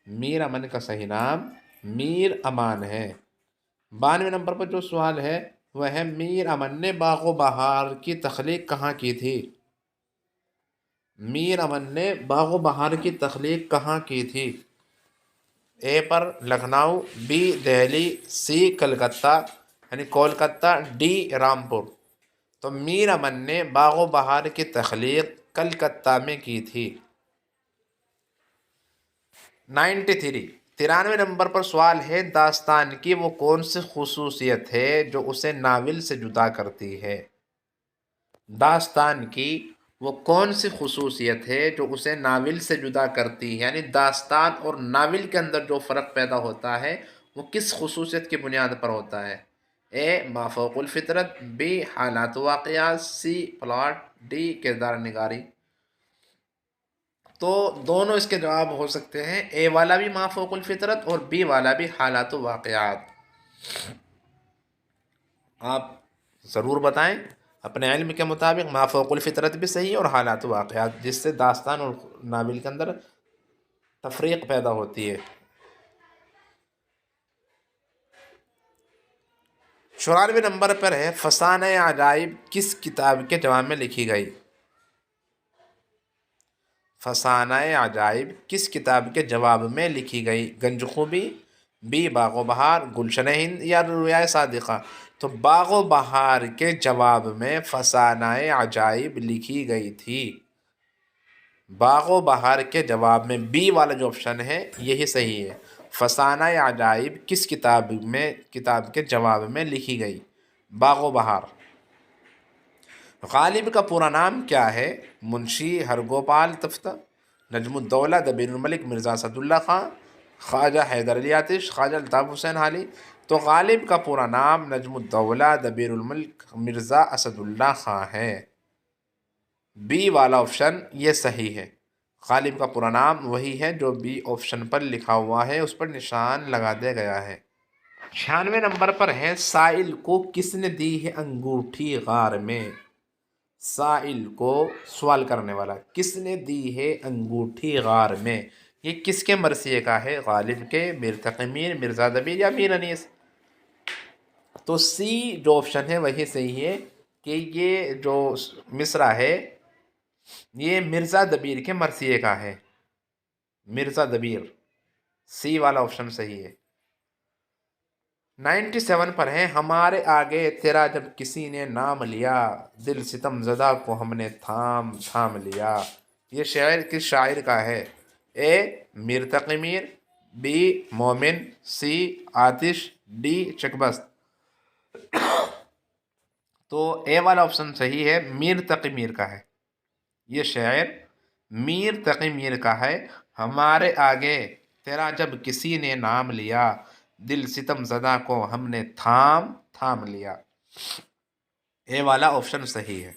Speaker 1: میر امن کا صحیح نام میر امان ہے۔ 92 نمبر پر جو سوال ہے وہ ہے میر امن نے باغ و بہار کی تخلیق کہاں کی تھی؟ میر امن نے باغ و بہار کی تخلیق کہاں کی تھی؟ اے پر لکھنؤ، بی دہلی، سی کلکتہ یعنی کولکتہ، ڈی رامپور؟ تو میر امن نے باغ و بہار کی تخلیق کلکتہ میں کی تھی۔ 93 نمبر پر سوال ہے داستان کی وہ کون سی خصوصیت ہے جو اسے ناول سے جدا کرتی ہے؟ داستان کی وہ کون سی خصوصیت ہے جو اسے ناول سے جدا کرتی ہے، یعنی داستان اور ناول کے اندر جو فرق پیدا ہوتا ہے وہ کس خصوصیت کی بنیاد پر ہوتا ہے؟ اے مافوق الفطرت، بی حالات و واقعات، سی پلاٹ، ڈی کردار نگاری؟ تو دونوں اس کے جواب ہو سکتے ہیں، اے والا بھی مافوق الفطرت اور بی والا بھی حالات و واقعات۔ آپ ضرور بتائیں اپنے علم کے مطابق مافوق الفطرت بھی صحیح اور حالات و واقعات، جس سے داستان اور ناول کے اندر تفریق پیدا ہوتی ہے۔ 94 نمبر پر ہے فسانہ عجائب کس کتاب کے جواب میں لکھی گئی؟ فسانہ عجائب کس کتاب کے جواب میں لکھی گئی؟ گنج خوبی،
Speaker 2: بی باغ و بہار، گلشن ہند یا رویا صادقہ؟ تو باغ و بہار کے جواب میں فسانۂ عجائب لکھی گئی تھی۔ باغ و بہار کے جواب میں بی والا جو آپشن ہے یہی صحیح ہے۔ فسانہ عجائب کس کتاب کے جواب میں لکھی گئی؟ باغ و بہار۔ غالب کا پورا نام کیا ہے؟ منشی ہرگوپال تفتہ، نجم الدولہ دبیر الملک مرزا اسد اللہ خان، خواجہ حیدر علی آتش، خواجہ الطاف حسین حالی؟ تو غالب کا پورا نام نجم الدولہ دبیر الملک مرزا اسد اللہ خان ہے۔ بی والا آپشن یہ صحیح ہے۔ غالب کا پورا نام وہی ہے جو بی آپشن پر لکھا ہوا ہے، اس پر نشان لگا دیا گیا ہے۔ 96 نمبر پر ہے سائل کو کس نے دی ہے انگوٹھی غار میں؟ سائل کو، سوال کرنے والا، کس نے دی ہے انگوٹھی غار میں؟ یہ کس کے مرثیے کا ہے؟ غالب کے، میر تقی میر، مرزا دبیر یا میر انیس؟ تو سی جو آپشن ہے وہی صحیح ہے کہ یہ جو مصرع ہے یہ مرزا دبیر کے مرثیے کا ہے۔ مرزا دبیر، سی والا آپشن صحیح ہے۔ 97 پر ہے ہمارے آگے تیرا جب کسی نے نام لیا، دل ستم زدہ کو ہم نے تھام تھام لیا۔ یہ شعر کس شاعر کا ہے؟ اے میر تقی میر، بی مومن، سی آتش، ڈی چکبست؟ تو اے والا آپشن صحیح ہے، میر تقی میر کا ہے۔ یہ شعر میر تقی میر کا ہے۔ ہمارے آگے تیرا جب کسی نے نام لیا، دل ستم زدہ کو ہم نے تھام تھام لیا۔ اے والا آپشن صحیح ہے۔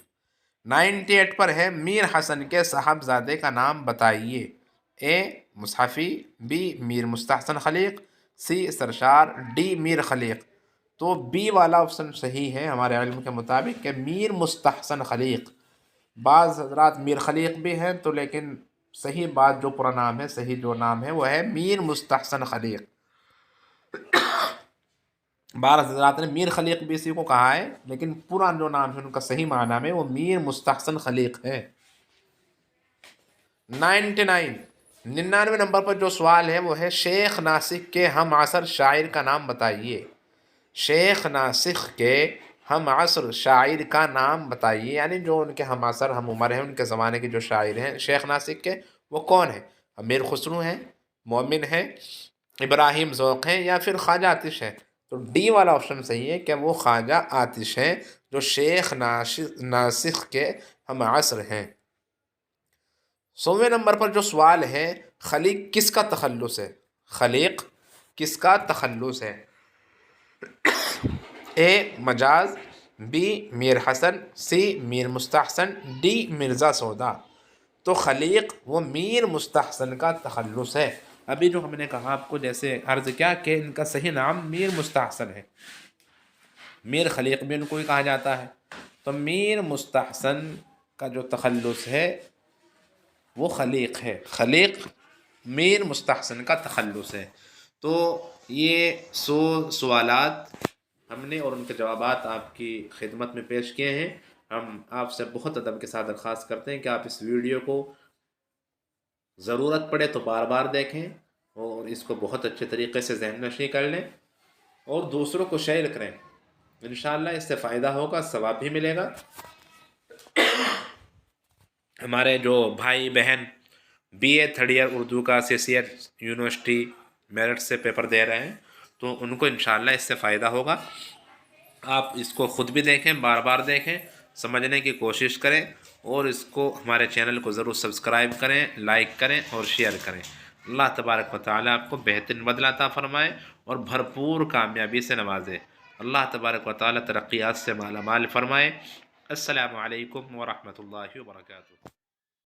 Speaker 2: 98 پر ہے میر حسن کے صاحبزادے کا نام بتائیے۔ اے مصحفی، بی میر مستحسن خلیق، سی سرشار، ڈی میر خلیق؟ تو بی والا آپشن صحیح ہے ہمارے علم کے مطابق کہ میر مستحسن خلیق۔ بعض حضرات میر خلیق بھی ہیں تو لیکن صحیح بات جو پورا نام ہے، صحیح جو نام ہے وہ ہے میر مستحسن خلیق۔ بعض حضرات نے میر خلیق بھی اسی کو کہا ہے لیکن پورا جو نام ہے ان کا صحیح معنی میں وہ میر مستحسن خلیق ہے۔ 99 نمبر پر جو سوال ہے وہ ہے شیخ ناسک کے ہم عصر شاعر کا نام بتائیے۔ شیخ ناسک کے ہم عصر شاعر کا نام بتائیے، یعنی جو ان کے ہم عصر ہم عمر ہیں، ان کے زمانے کے جو شاعر ہیں شیخ ناسک کے، وہ کون ہیں؟ امیر خسرو ہیں، مومن ہیں، ابراہیم ذوق ہیں یا پھر خواجہ آتش ہیں؟ تو ڈی والا آپشن صحیح ہے کہ وہ خواجہ آتش ہیں جو شیخ ناسک کے ہم عصر ہیں۔ 100 نمبر پر جو سوال ہے خلیق کس کا تخلص ہے؟ خلیق کس کا تخلص ہے؟ A Majaz, B Mir Hasan, C Mir Mustahsan, D Mirza Sauda? تو خلیق وہ میر مستحسن کا تخلص ہے۔ ابھی جو ہم نے کہا آپ کو جیسے عرض کیا کہ ان کا صحیح نام میر مستحسن ہے، میر خلیق بھی ان کو ہی کہا جاتا ہے۔ تو میر مستحسن کا جو تخلص ہے وہ خلیق ہے، خلیق میر مستحسن کا تخلص ہے۔ تو یہ 100 سوالات ہم نے اور ان کے جوابات آپ کی خدمت میں پیش کیے ہیں۔ ہم آپ سے بہت ادب کے ساتھ درخواست کرتے ہیں کہ آپ اس ویڈیو کو ضرورت پڑے تو بار بار دیکھیں اور اس کو بہت اچھے طریقے سے ذہن نشین کر لیں اور دوسروں کو شیئر کریں۔ انشاءاللہ اس سے فائدہ ہوگا، ثواب بھی ملے گا۔ ہمارے جو بھائی بہن BA 3rd ایئر اردو کا CCR یونیورسٹی میرٹھ سے پیپر دے رہے ہیں تو ان کو انشاءاللہ اس سے فائدہ ہوگا۔ آپ اس کو خود بھی دیکھیں، بار بار دیکھیں، سمجھنے کی کوشش کریں اور اس کو ہمارے چینل کو ضرور سبسکرائب کریں، لائک کریں اور شیئر کریں۔ اللہ تبارک و تعالیٰ آپ کو بہترین بدلہ عطا فرمائے اور بھرپور کامیابی سے نوازے۔ اللہ تبارک و تعالیٰ ترقیات سے مالا مال فرمائے۔ السلام علیکم ورحمۃ اللہ وبرکاتہ۔